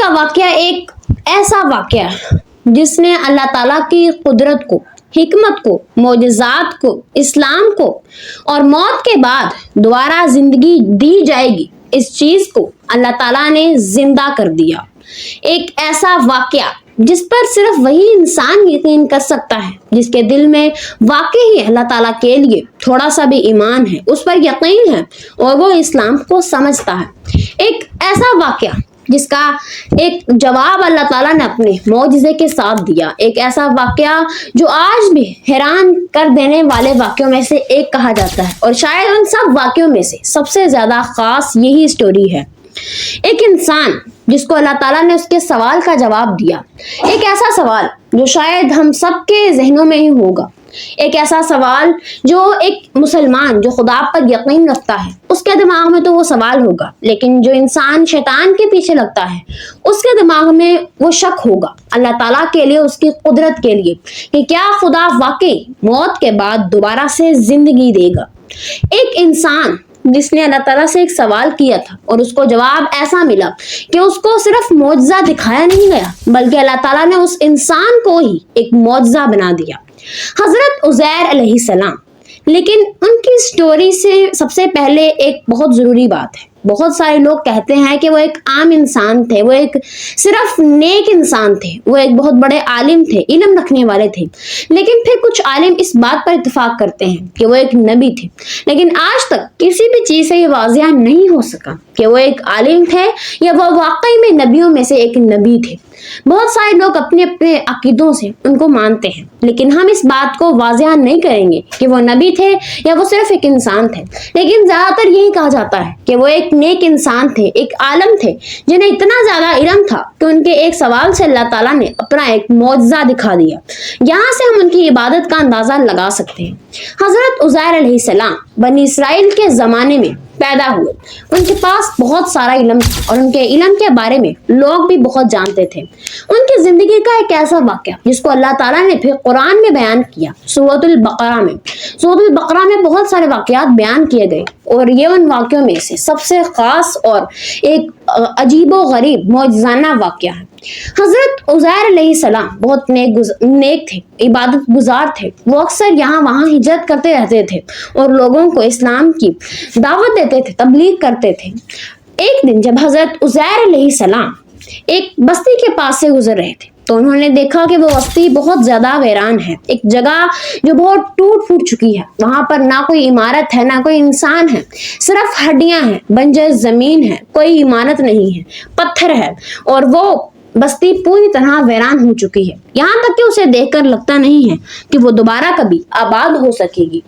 کا واقعہ ایک ایسا واقعہ جس نے اللہ تعالیٰ کی قدرت کو، حکمت کو، معجزات کو، اسلام کو اور موت کے بعد دوبارہ زندگی دی جائے گی اس چیز کو اللہ تعالیٰ نے زندہ کر دیا۔ ایک ایسا واقعہ جس پر صرف وہی انسان یقین کر سکتا ہے جس کے دل میں واقعی اللہ تعالیٰ کے لیے تھوڑا سا بھی ایمان ہے، اس پر یقین ہے اور وہ اسلام کو سمجھتا ہے۔ ایک ایسا واقعہ جس کا ایک جواب اللہ تعالیٰ نے اپنے معجزے کے ساتھ دیا، ایک ایسا واقعہ جو آج بھی حیران کر دینے والے واقعوں میں سے ایک کہا جاتا ہے، اور شاید ان سب واقعوں میں سے سب سے زیادہ خاص یہی سٹوری ہے۔ ایک انسان جس کو اللہ تعالیٰ نے اس کے سوال کا جواب دیا، ایک ایسا سوال جو شاید ہم سب کے ذہنوں میں ہی ہوگا، ایک ایسا سوال جو ایک مسلمان جو خدا پر یقین رکھتا ہے اس کے دماغ میں تو وہ سوال ہوگا، لیکن جو انسان شیطان کے پیچھے لگتا ہے اس کے دماغ میں وہ شک ہوگا اللہ تعالیٰ کے لیے، اس کی قدرت کے لیے، کہ کیا خدا واقعی موت کے بعد دوبارہ سے زندگی دے گا۔ ایک انسان جس نے اللہ تعالیٰ سے ایک سوال کیا تھا اور اس کو جواب ایسا ملا کہ اس کو صرف معجزہ دکھایا نہیں گیا بلکہ اللہ تعالیٰ نے اس انسان کو ہی ایک معجزہ بنا دیا، حضرت عزیر علیہ السلام۔ لیکن ان کی سٹوری سے سب سے پہلے ایک بہت ضروری بات ہے۔ بہت سارے لوگ کہتے ہیں کہ وہ ایک عام انسان تھے، وہ ایک صرف نیک انسان تھے، وہ ایک بہت بڑے عالم تھے، علم رکھنے والے تھے، لیکن پھر کچھ عالم اس بات پر اتفاق کرتے ہیں کہ وہ ایک نبی تھے۔ لیکن آج تک کسی بھی چیز سے یہ واضح نہیں ہو سکا کہ وہ ایک عالم تھے یا وہ واقعی میں نبیوں میں سے ایک نبی تھے۔ بہت سارے لوگ اپنے اپنے عقیدوں سے ان کو مانتے ہیں، لیکن ہم اس بات کو واضح نہیں کریں گے کہ وہ نبی تھے یا وہ صرف ایک انسان تھے، لیکن زیادہ تر یہی کہا جاتا ہے کہ وہ ایک نیک انسان تھے، ایک عالم تھے جنہیں اتنا زیادہ علم تھا کہ ان کے ایک سوال سے اللہ تعالیٰ نے اپنا ایک معجزہ دکھا دیا۔ یہاں سے ہم ان کی عبادت کا اندازہ لگا سکتے ہیں۔ حضرت عزیر علیہ السلام بنی اسرائیل کے زمانے میں پیدا ہوئے، ان کے پاس بہت سارا علم تھا اور ان کے علم کے بارے میں لوگ بھی بہت جانتے تھے۔ ان کی زندگی کا ایک ایسا واقعہ جس کو اللہ تعالیٰ نے پھر قرآن میں بیان کیا، سورۃ البقرہ میں۔ سورۃ البقرہ میں بہت سارے واقعات بیان کیے گئے اور یہ ان واقعوں میں سے سب سے خاص اور ایک عجیب و غریب معجزانہ واقعہ ہے۔ حضرت عزیر علیہ السلام بہت نیک تھے، عبادت گزار تھے، وہ اکثر یہاں وہاں ہجرت کرتے رہتے تھے اور لوگوں کو اسلام کی دعوت دیتے تھے، تبلیغ کرتے تھے۔ ایک دن جب حضرت عزیر علیہ السلام ایک بستی کے پاس سے گزر رہے تھے تو انہوں نے دیکھا کہ وہ بستی بہت زیادہ ویران ہے، ایک جگہ جو بہت ٹوٹ پھوٹ چکی ہے، وہاں پر نہ کوئی عمارت ہے، نہ کوئی انسان ہے، صرف ہڈیاں ہیں، بنجر زمین ہے، کوئی عمارت نہیں ہے، پتھر ہے، اور وہ بستی پوری طرح ویران ہو چکی ہے، یہاں تک کہ اسے دیکھ کر لگتا نہیں ہے کہ وہ دوبارہ کبھی آباد ہو سکے گی۔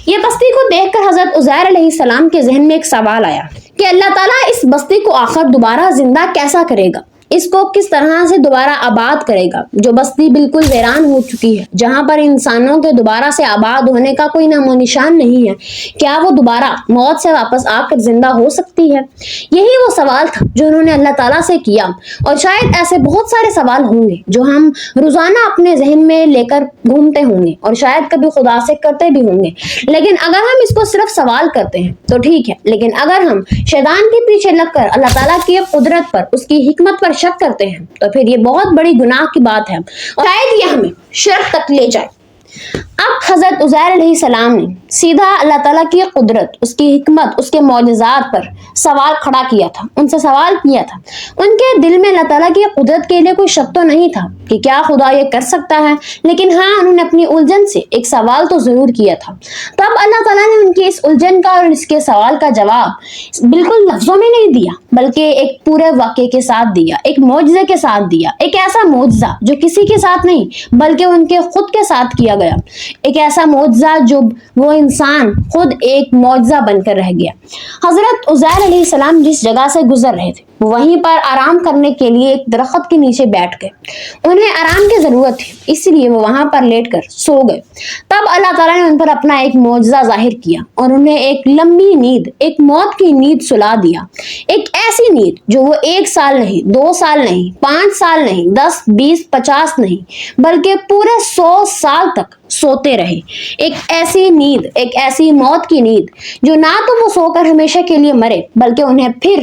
یہ بستی کو دیکھ کر حضرت عزیر علیہ السلام کے ذہن میں ایک سوال آیا کہ اللہ تعالیٰ اس بستی کو آخر دوبارہ زندہ کیسا کرے گا، اس کو کس طرح سے دوبارہ آباد کرے گا، جو بستی بالکل ویران ہو چکی ہے، جہاں پر انسانوں کے دوبارہ سے آباد ہونے کا کوئی نام و نشان نہیں ہے، کیا وہ دوبارہ موت سے واپس آ کر زندہ ہو سکتی ہے؟ یہی وہ سوال تھا جو انہوں نے اللہ تعالیٰ سے کیا، اور شاید ایسے بہت سارے سوال ہوں گے جو ہم روزانہ اپنے ذہن میں لے کر گھومتے ہوں گے اور شاید کبھی خدا سے کرتے بھی ہوں گے، لیکن اگر ہم اس کو صرف سوال کرتے ہیں تو ٹھیک ہے، لیکن اگر ہم شیطان کے پیچھے لگ کر اللہ تعالیٰ کی قدرت پر، اس کی حکمت پر شک کرتے ہیں تو پھر یہ بہت بڑی گناہ کی بات ہے اور شاید یہ ہمیں شرک تک لے جائے۔ اب حضرت عزیر علیہ السلام نے سیدھا اللہ تعالیٰ کی قدرت، اس کی حکمت، اس کے معجزات پر سوال کھڑا کیا تھا، ان سے سوال کیا تھا۔ ان کے دل میں اللہ تعالیٰ کی قدرت کے لیے کوئی شک تو نہیں تھا کہ کیا خدا یہ کر سکتا ہے، لیکن ہاں انہوں نے اپنی الجھن سے ایک سوال تو ضرور کیا تھا۔ تب اللہ تعالیٰ نے ان کی اس الجھن کا اور اس کے سوال کا جواب بالکل لفظوں میں نہیں دیا بلکہ ایک پورے واقعے کے ساتھ دیا، ایک معجزے کے ساتھ دیا، ایک ایسا معجزہ جو کسی کے ساتھ نہیں بلکہ ان کے خود کے ساتھ کیا گیا، ایک ایسا معجزہ جو وہ انسان خود ایک معجزہ بن کر رہ گیا۔ حضرت عزیر علیہ السلام جس جگہ سے گزر رہے تھے وہیں پر آرام کرنے کے لیے ایک درخت کے نیچے بیٹھ گئے۔ انہیں آرام کی ضرورت تھی، اس لیے وہ وہاں پر لیٹ کر سو گئے۔ تب اللہ تعالیٰ نے ان پر اپنا ایک معجزہ ظاہر کیا اور انہیں ایک لمبی نیند، ایک موت کی نیند سلا دیا، ایک ایسی نیند جو وہ 1 سال نہیں، 2 سال نہیں، 5 سال نہیں، 10، 20، 50 نہیں بلکہ پورے 100 سال تک سوتے رہے۔ ایک ایسی نیند، ایک ایسی موت کی نیند جو نہ تو وہ سو کر ہمیشہ کے لیے مرے بلکہ انہیں پھر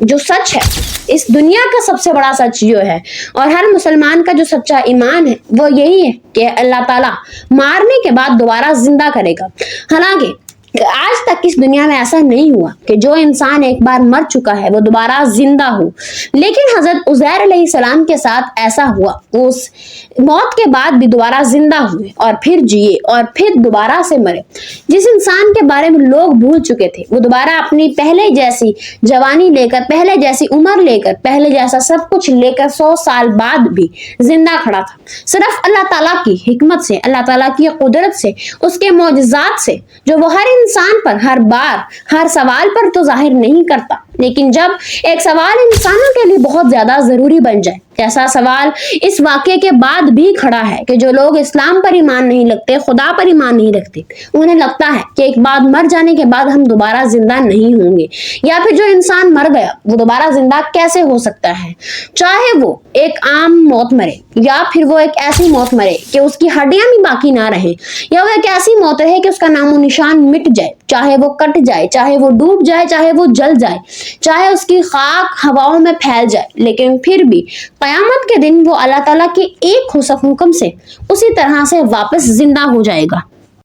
جو سچ ہے، اس دنیا کا سب سے بڑا سچ جو ہے، اور ہر مسلمان کا جو سچا ایمان ہے وہ یہی ہے کہ اللہ تعالیٰ مارنے کے بعد دوبارہ زندہ کرے گا۔ حالانکہ آج تک اس دنیا میں ایسا نہیں ہوا کہ جو انسان ایک بار مر چکا ہے وہ دوبارہ زندہ ہو، لیکن حضرت عزیر علیہ السلام کے ساتھ ایسا ہوا۔ وہ اس موت کے بعد بھی دوبارہ زندہ ہوئے اور پھر جیے اور پھر دوبارہ سے مرے۔ جس انسان کے بارے میں لوگ بھول چکے تھے وہ دوبارہ اپنی پہلے جیسی جوانی لے کر، پہلے جیسی عمر لے کر، پہلے جیسا سب کچھ لے کر 100 سال بعد بھی زندہ کھڑا تھا، صرف اللہ تعالیٰ کی حکمت سے، اللہ تعالیٰ کی قدرت سے، اس کے معجزات سے، جو وہ ہر انسان پر ہر بار ہر سوال پر تو ظاہر نہیں کرتا، لیکن جب ایک سوال انسانوں کے لیے بہت زیادہ ضروری بن جائے، ایسا سوال اس واقعے کے بعد بھی کھڑا ہے کہ جو لوگ اسلام پر ایمان نہیں رکھتے، خدا پر ایمان نہیں رکھتے، انہیں لگتا ہے کہ ایک بار مر جانے کے بعد ہم دوبارہ زندہ نہیں ہوں گے، یا پھر جو انسان مر گیا وہ دوبارہ زندہ کیسے ہو سکتا ہے؟ چاہے وہ ایک عام موت مرے یا پھر وہ ایک ایسی موت مرے کہ اس کی ہڈیاں بھی باقی نہ رہیں، یا وہ ایک ایسی موت رہے کہ اس کا نام و نشان مٹ جائے، چاہے وہ کٹ جائے، چاہے وہ ڈوب جائے، چاہے وہ جل جائے، چاہے اس کی خاک ہواؤں میں پھیل جائے، لیکن پھر بھی قیامت کے دن وہ اللہ تعالیٰ کے ایک حکم سے اسی طرح سے واپس زندہ ہو جائے گا۔